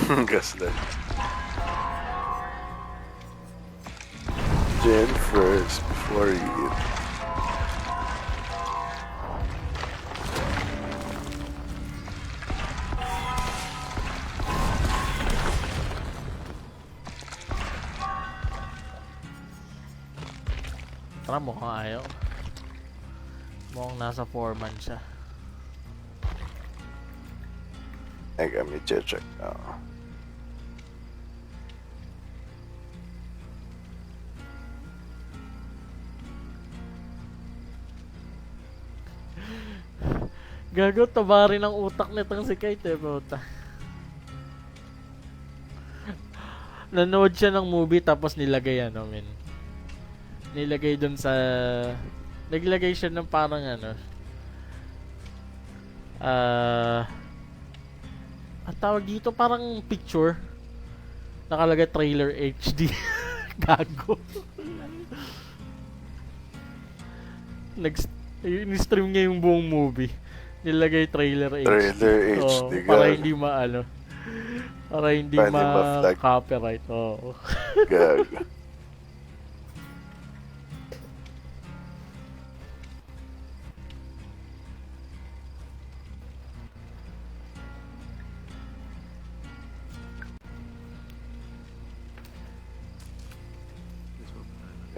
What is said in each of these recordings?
Gas that. Gin first before you eat. Tara, mukhang ayaw. Mukhang nasa 4-man siya. I got me check now. Gago, taba rin ang utak nitong si Kite, puta. Nanood siya ng movie tapos nilagay ano, men. Nilagay dun sa... Naglagay siya ng parang ano... ang tawag dito parang picture. Nakalagay trailer HD. Gago. In-stream niya yung buong movie. Nilagay trailer HD. Trailer Oh, HD, para gago. hindi maano. Para hindi Para hindi ma-flag. ma-copyright. Oo. Gago.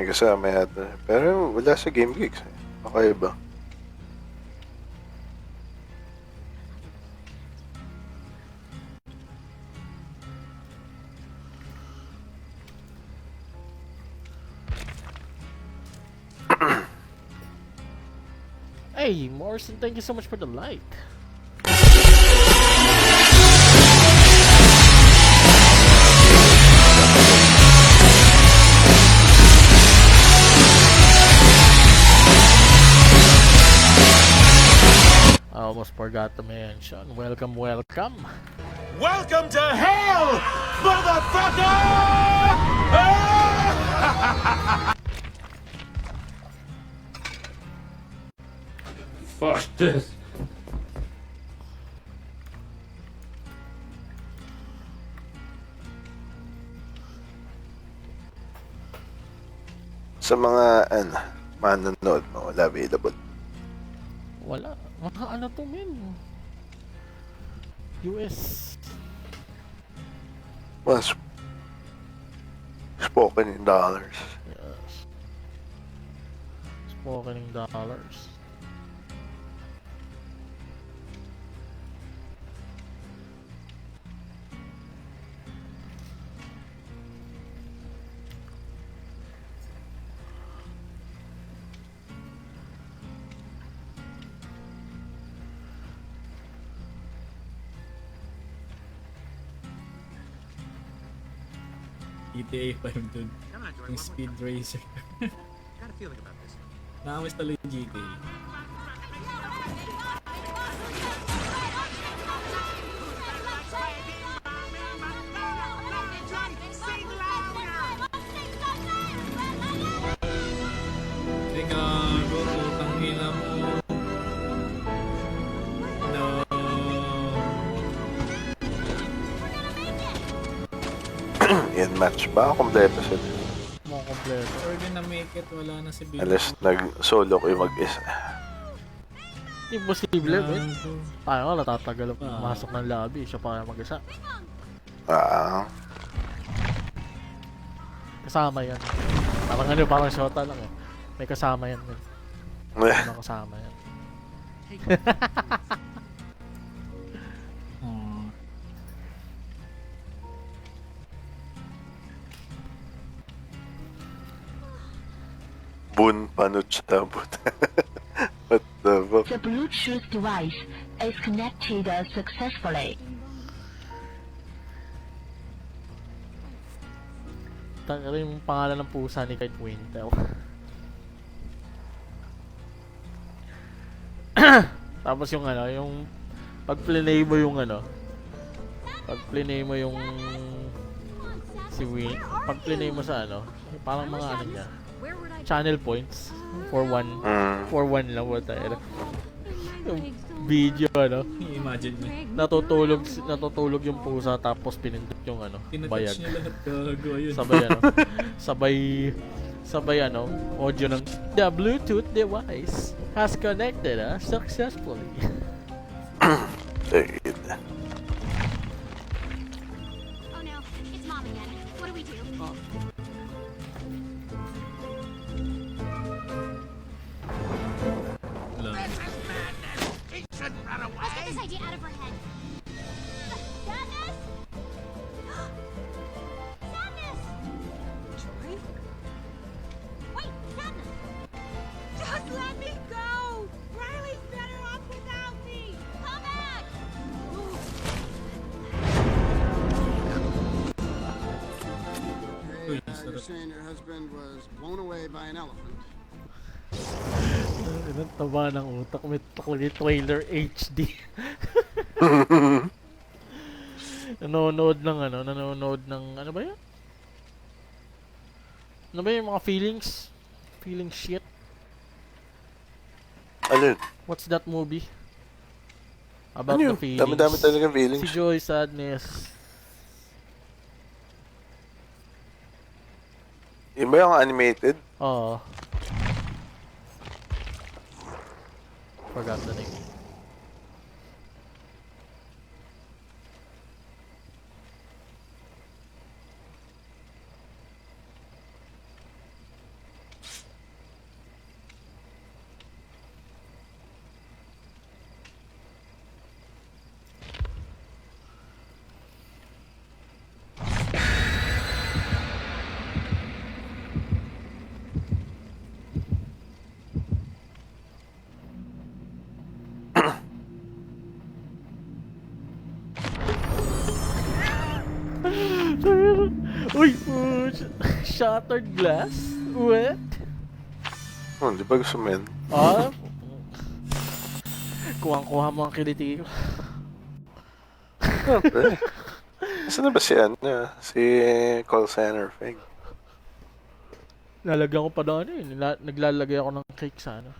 May kasama yata. Pero wala sa Game Geeks. Okay ba? Hey, Morrison, thank you so much for the like. I almost forgot to mention. Welcome, welcome. Welcome to hell, motherfucker! Fuck this. Sa mga manonood mo, wala available. Wala. Mga ano to, men? US. Mas spoken in dollars. Yes. Spoken in dollars. GTA 5 dun. Yung Speed Racer. Nakamiss talaga yung GTA. Teka, bro, tangina mo. No. Yan match ba? Kompleto sila. Mga kompleto. Pwede na make it, wala na si Bill. Alas nag-solo ko yung mag-isa. Imposible, men. Gago. Tayo nga, natatagal masok ng lobby. Siya pa kaya mag-isa. Kasama yan. Parang ano, parang shota lang eh. May kasama yan, men. May kasama yan. Hmm. Bun panut tabut. What the fuck? The Bluetooth device is connected successfully. Tanga rin yung pangalan ng pusa ni Kite Wintel. Tapos yung ano, yung pag-play mo yung ano, pag-play mo yung si Win, pag-play mo sa ano, parang mga ano niya, channel points for one lang what tayo. Yung video, ano? Imagine mo. Natutulog yung pusa tapos pinindot yung ano, bayag. Tinatouch niya lahat gago. Ayun. Sabay ano, audio ng the Bluetooth device has connected successfully. Dude. Oh no, it's Mom again. What do we do? Wala. Let's get this idea out of her head. Sadness! Sadness! Joy? Wait, Sadness! Just let me go! Riley's better off without me! Come back! Uy, You're sarap. saying your husband was blown away by an elephant. Ang taba ng utak, may trailer HD. nanonood ng ano ba yan? Ano ba yung mga feelings shit? Alin? What's that movie? About Ano yun? the feelings. Dami-dami talagang Si feelings. Joy, Sadness. Yun ba yung animated? Oo. Forgot the name. Uy! Shattered glass? What? Oh, di ba gusto mo yan? Ah? Kuhang-kuha mo ang kiliti ko. Siyempre. Saan na ba si ano? Si call center thing. Nalagyan ko pa na ano yun. Naglalagay ako ng cake sa ano.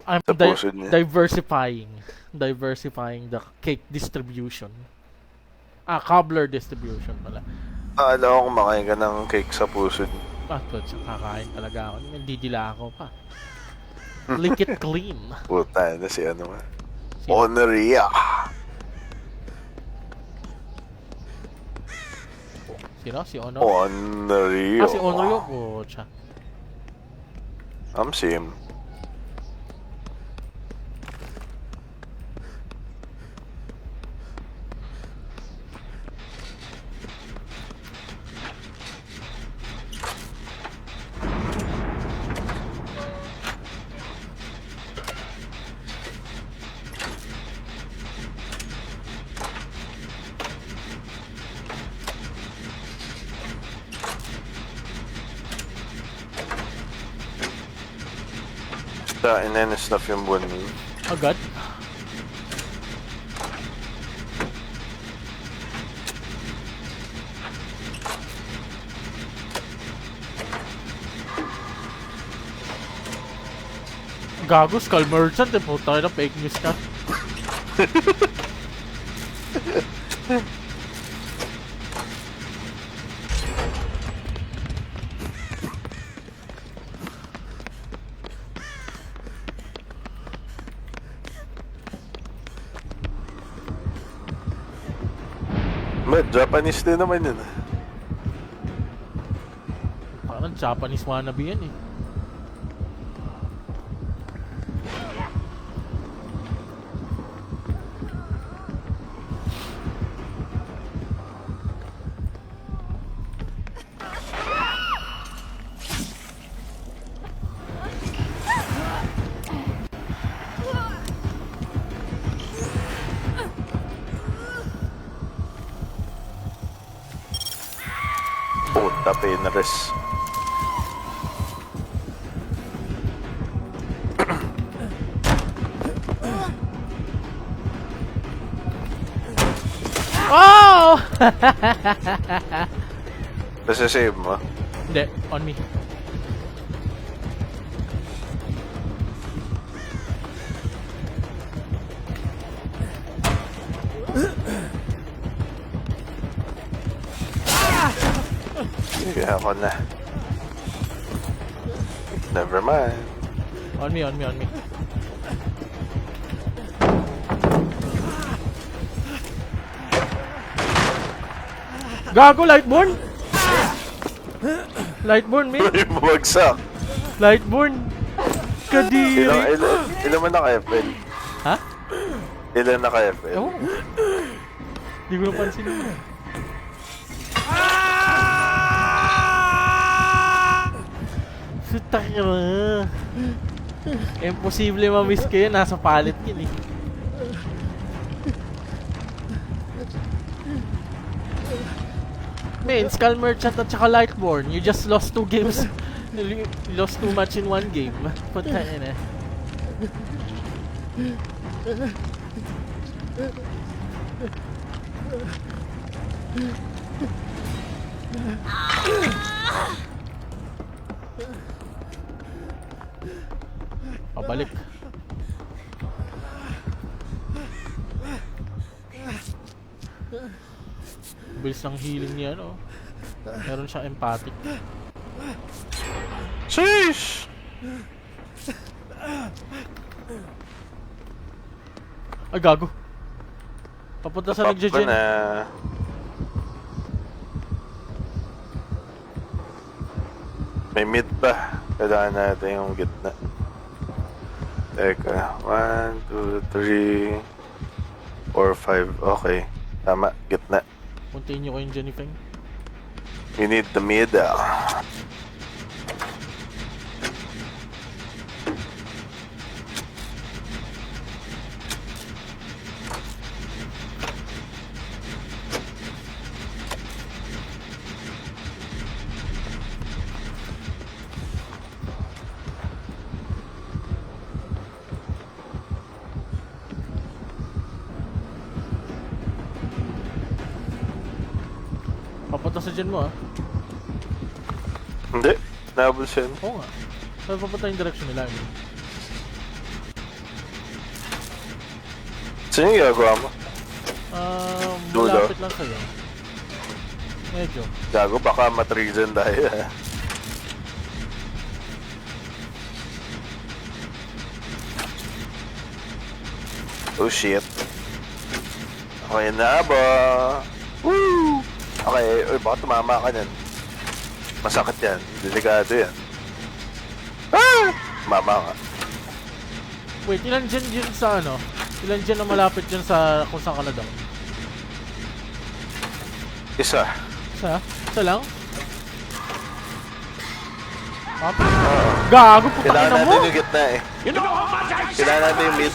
I'm Sa puso niya. diversifying the cake distribution. Cobbler distribution pala. Akala ko kumakain ka ng cake sa puso. Kakain talaga ako. Nandidila ako pa. Lick it clean. Puta na si ano nga. Sino? Honoria. Sino? Si Ono? Honorio. Si Onryo. Pucha. Sim. Ina-snuff yung buwan mo. Agad? Gago, Skull Merchant eh. Puta na, fake news ka. Japanese din naman yun. Parang Japanese wannabe yan eh. Puta, Penres. Oh! Basta save mo. Hindi, on me. Sige, ako na. Never mind. On me. Gago, Lightborn! Lightborn, man! Ay, bumagsak. Lightborn! Kadiri! Ilan man naka-FL? Ha? Ilan naka-FL? Ewan ko. Di ko napansin mo. Sutak ka na. Imposible ma-miss kayo. Nasa palit yun eh. Man, Skull Merchant at saka Lightborn. You just lost 2 games. You lost too much in 1 game. Punta na. Pabalik. Bilis ng healing niya, no? Meron siyang empathic. Sheesh! Ay, gago. Papunta sa Pop ko nagja-gen. na. May mid pa. Kailangan natin yung gitna. Teka. 1, 2, 3, 4, 5. Okay. Tama. Gitna. Continue ko yung Jenny-Feng. We need the middle. Papunta sa gen mo, ah. Hindi. Nabul siya. Oo nga. Saan papunta yung direction nila? Saan yung ginagawa mo? Dulo? Malapit lang sa'yo. Medyo. Gago, baka matrizen tayo. Oh shit. Okay na ba? Woo! Okay, uy, baka tumama ka yan. Masakit yan. Delikado yan. Ah! Tumama ka. Wait, ilan gen yun sa ano? Ilan gen na malapit dyan sa kung saan ka na daw? Isa. Isa? Isa lang? Gago, putang Kailangan ina mo! natin yung gitna eh. Kailangan natin yung mid.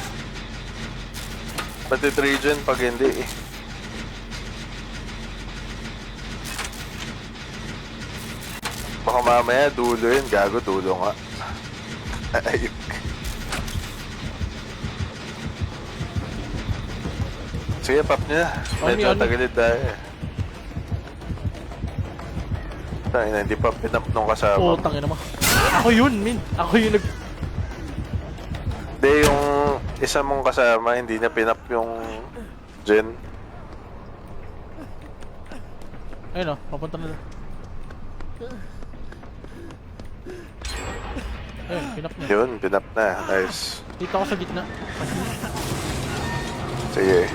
Matitrigen pag hindi eh. Baka mamaya dulo yun. Gago, dulo nga. Ayok. Sige, pop niya. Medyo tagilid tayo eh. Tangina, hindi pa pinap nung kasama. Oo, tangina mo. Ako yun, min. Ako yung nag... Hindi, yung isa mong kasama, hindi niya pinap yung gen. Ayun o, papunta na. Ayun, pinap niya. Yun, pinap na. Nice. Dito ako sa gitna. Sige.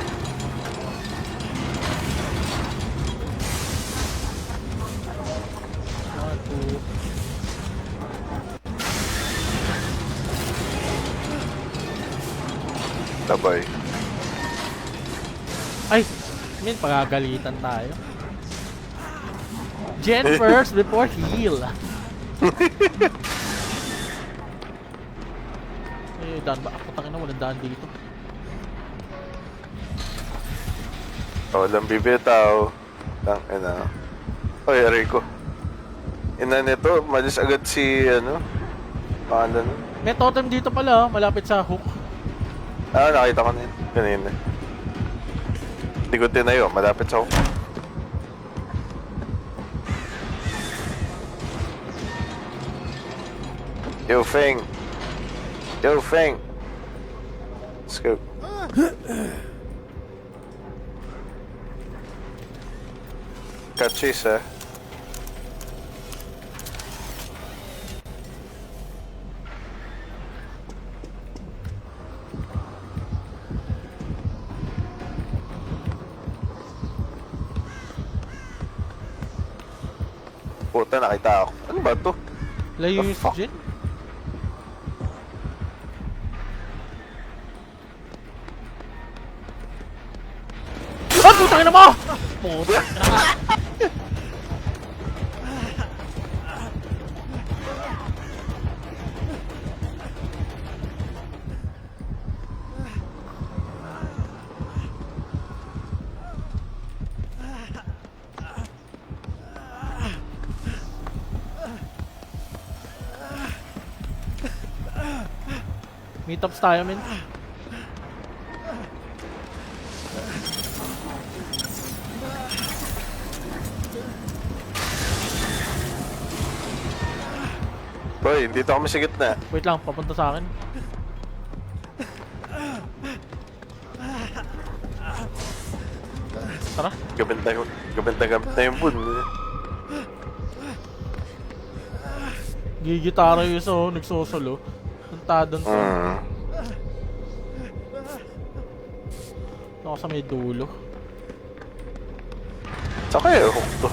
Tabay. Ay! Min, pagagalitan tayo. Gen first before heal. Eh, daan ba? Ako tangin na, walang daan dito. Walang bibitaw. Tangina. Oy, aray ko. Ina nito, malis agad si, ano? Pangalan. May totem dito pala, malapit sa hook. Ah, nakita ko na yun. Kanina. Hindi ko tinayo, malapit sa ako. Yo, Feng. Yo, Feng. Let's go. Cut chase, ah. Puta, nakita ako. Ano ba to? Layo The yung fuck? Jin. Ah! Putang ina mo! Puta. Meetups tayo, men. Boy, dito kami sa gitna. Wait lang, papunta sa akin. Tara. Gabit na yung bun. Gigitara yung isa, oh, nagsosolo. Tadon to. Ako sa may dulo. Saka yung hook to.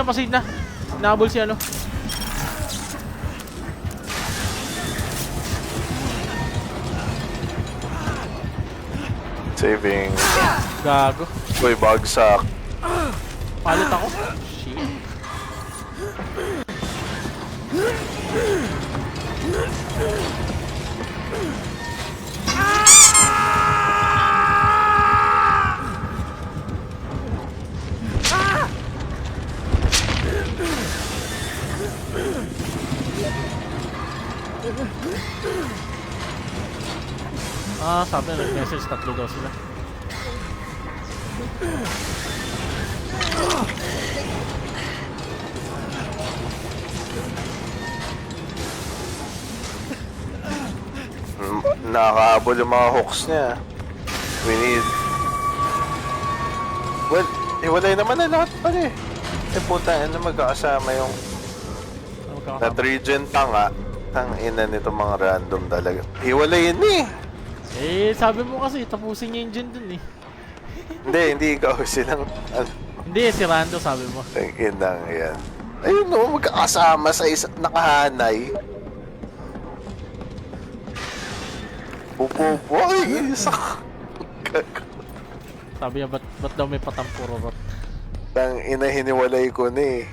Pasave na. Nahabol si ano. Saving. Gago. Boy, bagsak. Palit ako. Shit. Sabi na nag-message, 3 daw sila. Nakakahabol yung mga hooks niya. We need... Well, hiwalay naman na lahat pala eh. Eh puta, ano magkakasama yung... Ano magkakasama? That region tanga. Tang ina nito mga random talaga. Hiwalay yun eh. Eh, sabi mo kasi, tapusin niya yung Jin dun eh. Hindi ikaw silang... Ano, Hindi, si Rando sabi mo. ang inang yan. Ayun no, magkakasama sa isa, nakahanay. Pupo, ay, isa. Sabi niya, ba't daw may patampururot? Tang ina, hiniwalay ko na eh.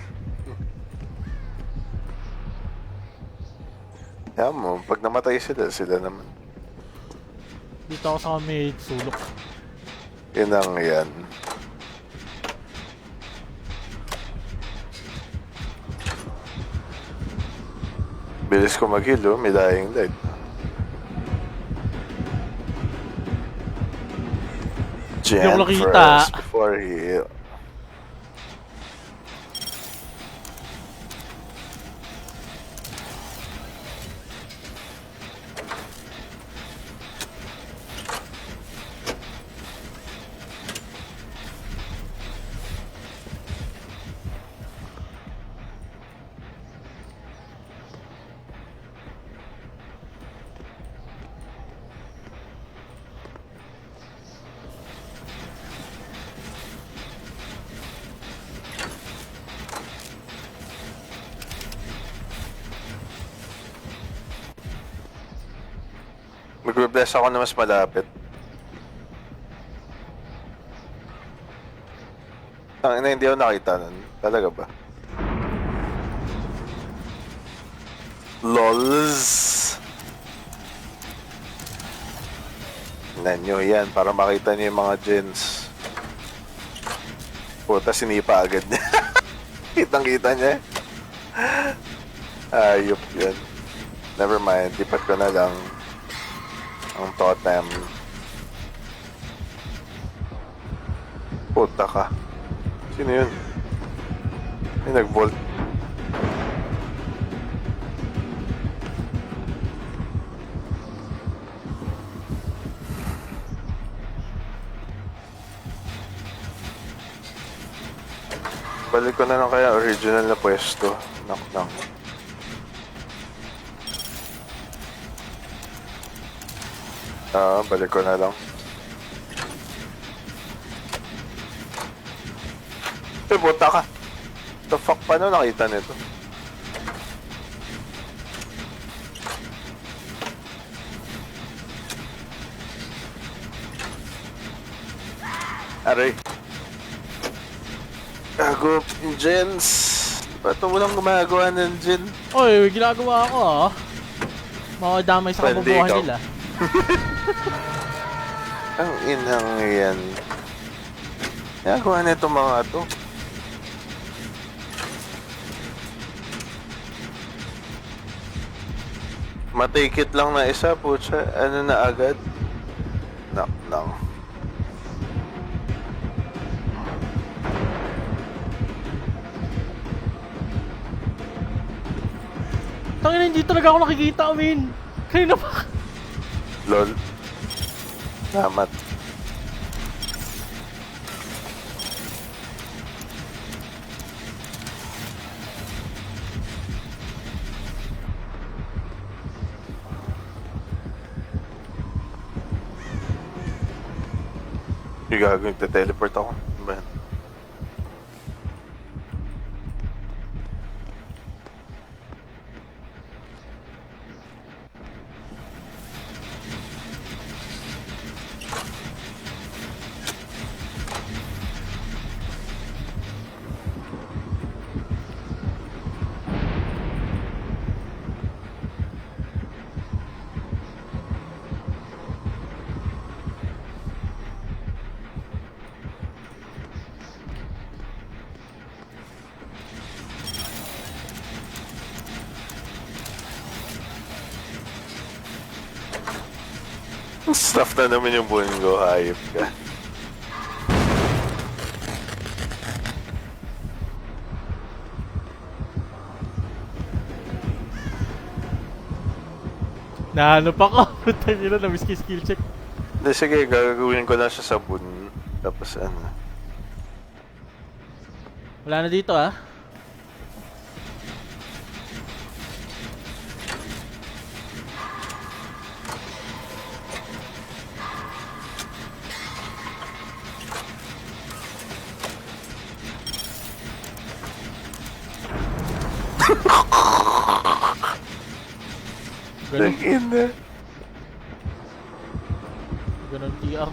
Yan mo, pag namatay sila naman. Dito ako sa may sulok. Yun ang yan. Bilis ko mag-heal, oh. May dying light. Hindi ako Jan nakita. first before heal. Magbe-bless ako na mas malapit. Ang ina, hindi ako nakita nun. Talaga ba? LOLs! Tingnan nyo yan para makita nyo yung mga gens. Puta, sinipa agad niya. Kitang-kita niya. Ayop yan. Never mind, lipat ko na lang ang totem. Puta ka. Sino yun? May nag-volt. Balik ko na lang kaya original na pwesto. Knock knock. Balik ko na lang. Buta ka. The fuck, paano nakita nito? Aray. Gago, gens. Ba't walang gumagawa ng gen? Oy, ginagawa ko ah. Makadamay sa Pwede kabubuhan ikaw. nila. Ang inang yan. Ginagawa na itong mga to. Matikit lang na isa, putya. Ano na agad? Knock knock. Tangina, hindi talaga ako nakikita, Min. Kanina pa. Lol. Salamat. Yung gagawin, teleport ako. Ano ba yan? Stuff na naman yung bungo, hayop ka. Nahanap ako. Puta nila, na-miss ko yung skill check. Hindi, sige, gagawin ko lang siya sa bun. Tapos ano. Wala na dito ah. Ganun, Nag-ina. ganun TR.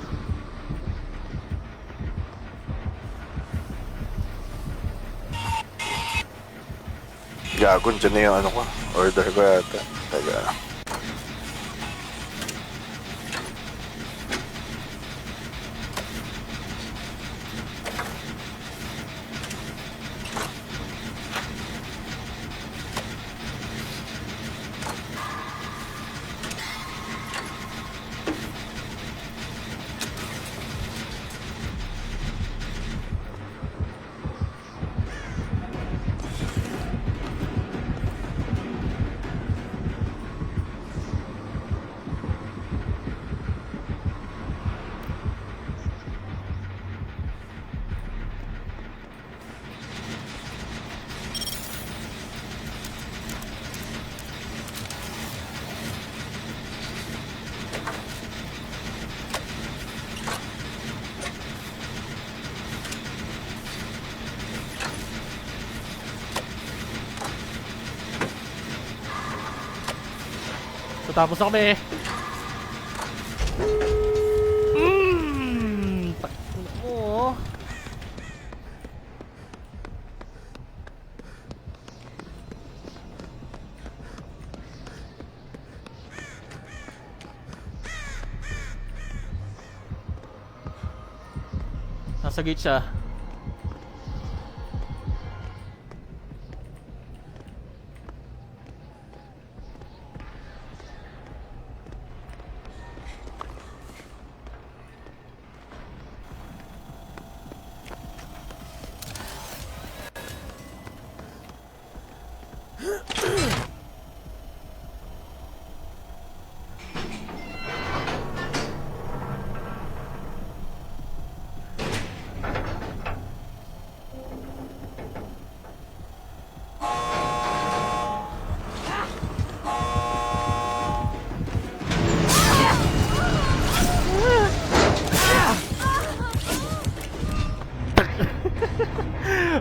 Gagon, dyan na yung ano ko. Order ko yata. Taga. Tapos na kami. Takbo mo. Nasa gate siya.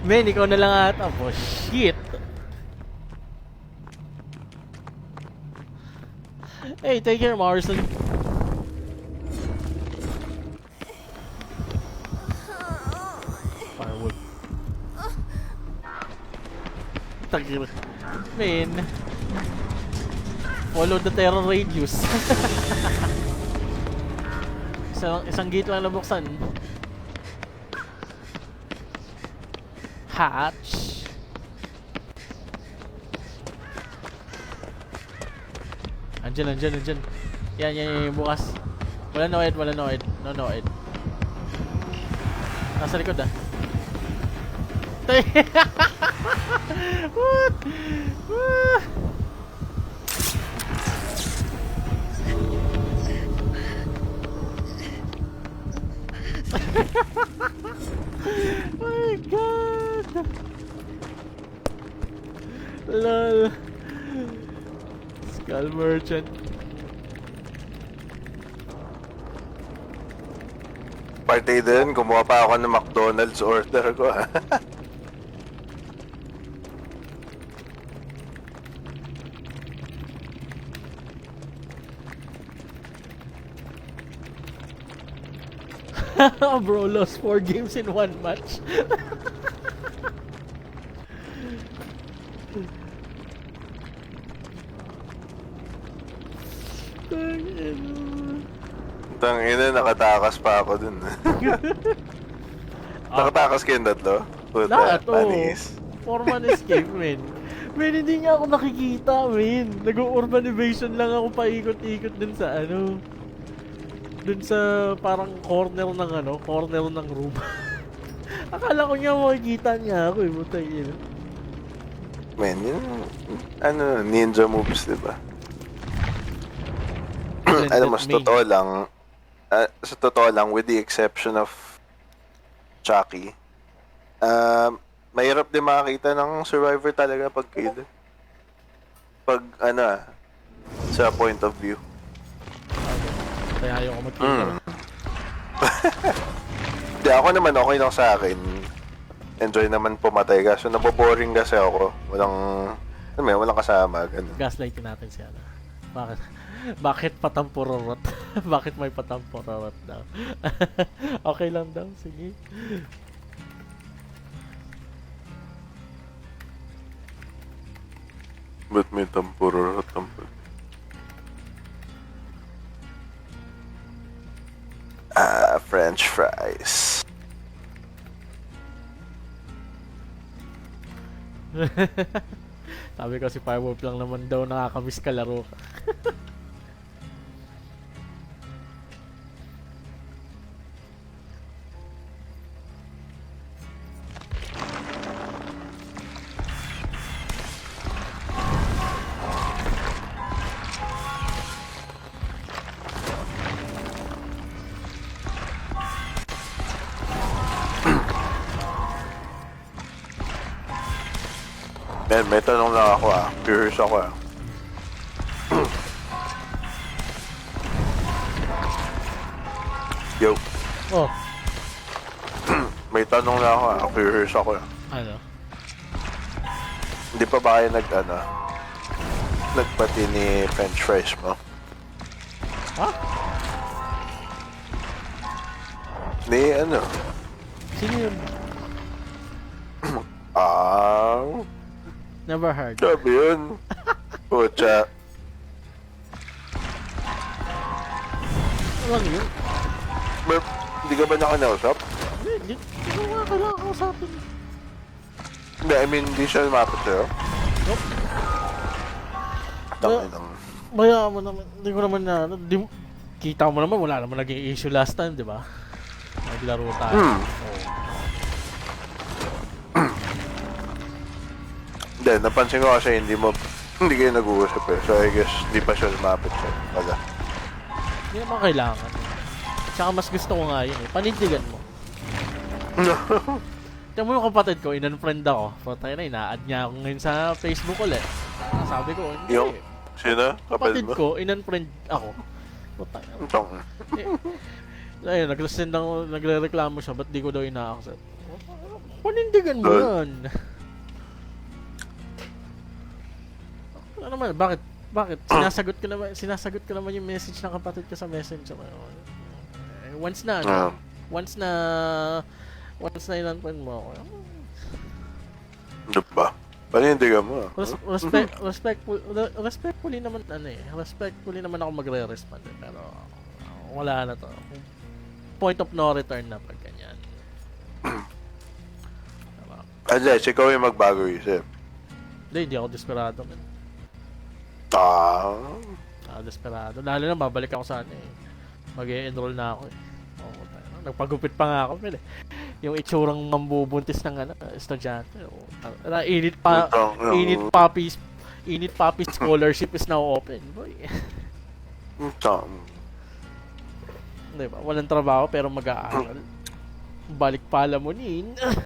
Men, ikaw na lang ata. Oh, shit. Hey, take care, Morrison. Firewood. Tagir. Men. Follow the terror radius. isang gate lang nabuksan. Hatch. Andyan. Yan, bukas. Wala noid. No noid. Nasa likod ah. What? My God. Lol. Skull Merchant. Party din, kumuha pa ako ng McDonald's order ko. Bro lost 4 games in 1 match. Tangina, nakatakas pa ako dun. Nakatakas kayong tatlo? Puta, Lahat, oo. panis. 4-man escape, men. Men, hindi nga ako nakikita, men. Nag-urban evasion lang ako paikot-ikot dun sa ano. Dun sa parang corner ng room. Akala ko nga makikita niya ako eh, butay yun. Men, yun, ano, ninja moves, diba? Alam mo, sa totoo lang, with the exception of Chucky, mahirap din makakita ng survivor talaga pag killed. Pag, sa point of view. Kaya ayoko mag-killer. Di, ako naman okay lang sa akin. Enjoy naman pumatay. Kaso naboboring kasi ako. Walang kasama. Ganun. Gaslightin natin siya. Bakit patampurorot? Bakit may patampurorot daw? Okay lang daw, sige. Ba't may tampurorot? French fries. Sabi ko si Firewolf lang naman daw nakakamiss kalaro. Man, may tanong lang ako Curious ako Yo. Oh, May tanong lang ako Curious ako ano? Hindi pa ba kayo nagpati ni French fries mo? Ha? Ni Sino yun? Never heard. Sabi yun. Pucha. Walang yun. Hindi ka ba nakanausap? Hindi ko nga kailangan kausapin. Hindi, I mean, hindi siya lumapit sa'yo? Nope. Tangin lang. Maya mo naman, hindi ko naman kita mo naman, wala naman naging issue last time, di ba? Naglaro tayo. Hindi, napansin ko kasi hindi kayo nag-uusap eh. So I guess, hindi pa siya lumapit sa'yo pala. Hindi naman kailangan. Tsaka mas gusto ko nga yun eh. Panindigan mo. Tignan mo yung kapatid ko, in-unfriend ako. Patay na, ina-add niya ako ngayon sa Facebook ulit. Sabi ko, hindi. Yung, sino? Kapatid mo? ko, in-unfriend ako. Patay na. Tong. Ayun, nagre-reklamo siya, ba't di ko daw ina-accept? Panindigan mo Lol. yan. Ano naman, bakit? Bakit? Sinasagot ko naman yung message ng kapatid ko sa messenger. Once na, Ah. once na inanpan mo ako. Diba? Panindigan mo. Respectfully naman respectfully naman ako magre-respond pero wala na to. Point of no return na pag ganyan. Unless, ikaw yung magbago isip. Hindi ako desperado man. Desperado. Lalo na babalik ako sa mag-e-enroll na ako Oo, nagpagupit pa nga ako yung itsurang mambubuntis ng estudyante. Init Papi scholarship is now open. Boy. Diba? Walang trabaho pero mag-aaral. Balik pala mo nin.